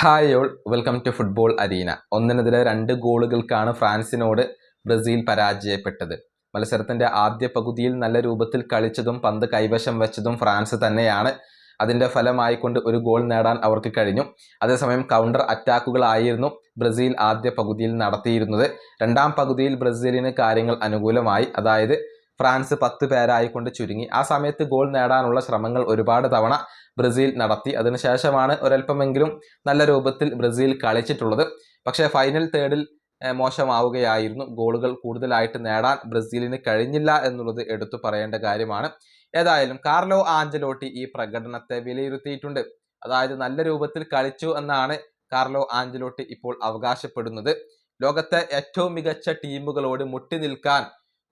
Hi all, welcome to football arena. ഒന്നിനെതിരെ 2 ഗോളുകൾക്കാണ് ഫ്രാൻസിനോട് Brazil പരാജയപ്പെട്ടത്. മത്സരത്തിന്റെ ആദ്യ പകുതിയിൽ നല്ല രൂപത്തിൽ കളിച്ചതും പന്ത് കൈവശം വെച്ചതും ഫ്രാൻസ് തന്നെയാണ്. അതിന്റെ ഫലമായിക്കൊണ്ട് ഒരു ഗോൾ നേടാൻ അവർക്ക് കഴിഞ്ഞു. അതേസമയം കൗണ്ടർ അറ്റാക്കുകളായിരുന്നു ബ്രസീൽ ആദ്യ പകുതിയിൽ നടത്തിയിരുന്നത്. രണ്ടാം പകുതിയിൽ ബ്രസീലിന് കാര്യങ്ങൾ അനുകൂലമായി. അതായത് ഫ്രാൻസ് 10 പേരായിക്കൊണ്ട് ചുരുങ്ങി. ആ സമയത്ത് ഗോൾ നേടാനുള്ള ശ്രമങ്ങൾ ഒരുപാട് തവണ ബ്രസീൽ നടത്തി. അതിനുശേഷമാണ് ഒരല്പമെങ്കിലും നല്ല രൂപത്തിൽ ബ്രസീൽ കളിച്ചിട്ടുള്ളത്. പക്ഷേ ഫൈനൽ തേർഡിൽ മോശമാവുകയായിരുന്നു. ഗോളുകൾ കൂടുതലായിട്ട് നേടാൻ ബ്രസീലിന് കഴിഞ്ഞില്ല എന്നുള്ളത് എടുത്തു പറയേണ്ട കാര്യമാണ്. ഏതായാലും കാർലോ ആഞ്ചലോട്ടി ഈ പ്രകടനത്തെ വിലയിരുത്തിയിട്ടുണ്ട്. അതായത് നല്ല രൂപത്തിൽ കളിച്ചു എന്നാണ് കാർലോ ആഞ്ചലോട്ടി ഇപ്പോൾ അവകാശപ്പെടുന്നത്. ലോകത്തെ ഏറ്റവും മികച്ച ടീമുകളോട് മുട്ടി നിൽക്കാൻ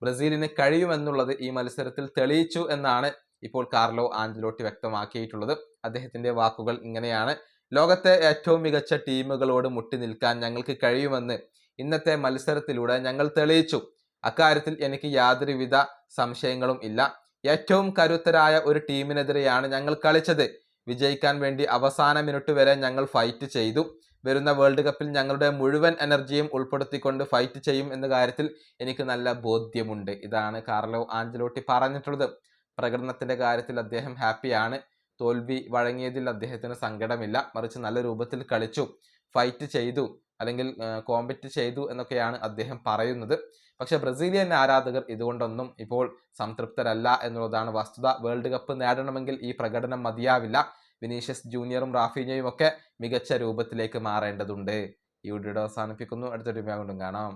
ബ്രസീലിന് കഴിയുമെന്നുള്ളത് ഈ മത്സരത്തിൽ തെളിയിച്ചു എന്നാണ് ഇപ്പോൾ കാർലോ ആഞ്ചലോട്ടി വ്യക്തമാക്കിയിട്ടുള്ളത്. അദ്ദേഹത്തിന്റെ വാക്കുകൾ ഇങ്ങനെയാണ്: ലോകത്തെ ഏറ്റവും മികച്ച ടീമുകളോട് മുട്ടി നിൽക്കാൻ ഞങ്ങൾക്ക് കഴിയുമെന്ന് ഇന്നത്തെ മത്സരത്തിലൂടെ ഞങ്ങൾ തെളിയിച്ചു. അക്കാര്യത്തിൽ എനിക്ക് യാതൊരുവിധ സംശയങ്ങളും ഇല്ല. ഏറ്റവും കരുത്തരായ ഒരു ടീമിനെതിരെയാണ് ഞങ്ങൾ കളിച്ചത്. വിജയിക്കാൻ വേണ്ടി അവസാന മിനിറ്റ് വരെ ഞങ്ങൾ ഫൈറ്റ് ചെയ്തു. വരുന്ന വേൾഡ് കപ്പിൽ ഞങ്ങളുടെ മുഴുവൻ എനർജിയും ഉൾപ്പെടുത്തിക്കൊണ്ട് ഫൈറ്റ് ചെയ്യും എന്ന കാര്യത്തിൽ എനിക്ക് നല്ല ബോധ്യമുണ്ട്. ഇതാണ് കാർലോ ആഞ്ചലോട്ടി പറഞ്ഞിട്ടുള്ളത്. പ്രകടനത്തിന്റെ കാര്യത്തിൽ അദ്ദേഹം ഹാപ്പിയാണ്. തോൽവി വഴങ്ങിയതിൽ അദ്ദേഹത്തിന് സങ്കടമില്ല. മറിച്ച് നല്ല രൂപത്തിൽ കളിച്ചു, ഫൈറ്റ് ചെയ്തു, അല്ലെങ്കിൽ കോമ്പറ്റ് ചെയ്തു എന്നൊക്കെയാണ് അദ്ദേഹം പറയുന്നത്. പക്ഷെ ബ്രസീലിയൻ ആരാധകർ ഇതുകൊണ്ടൊന്നും ഇപ്പോൾ സംതൃപ്തരല്ല എന്നുള്ളതാണ് വസ്തുത. വേൾഡ് കപ്പ് നേടണമെങ്കിൽ ഈ പ്രകടനം മതിയാവില്ല. വിനീഷ്യസ് ജൂനിയറും റാഫീഞ്ഞയും ഒക്കെ മികച്ച രൂപത്തിലേക്ക് മാറേണ്ടതുണ്ട്. ഈ വീഡിയോ അവസാനിപ്പിക്കുന്നു. അടുത്തൊരു വീഡിയോ കൊണ്ടും കാണാം.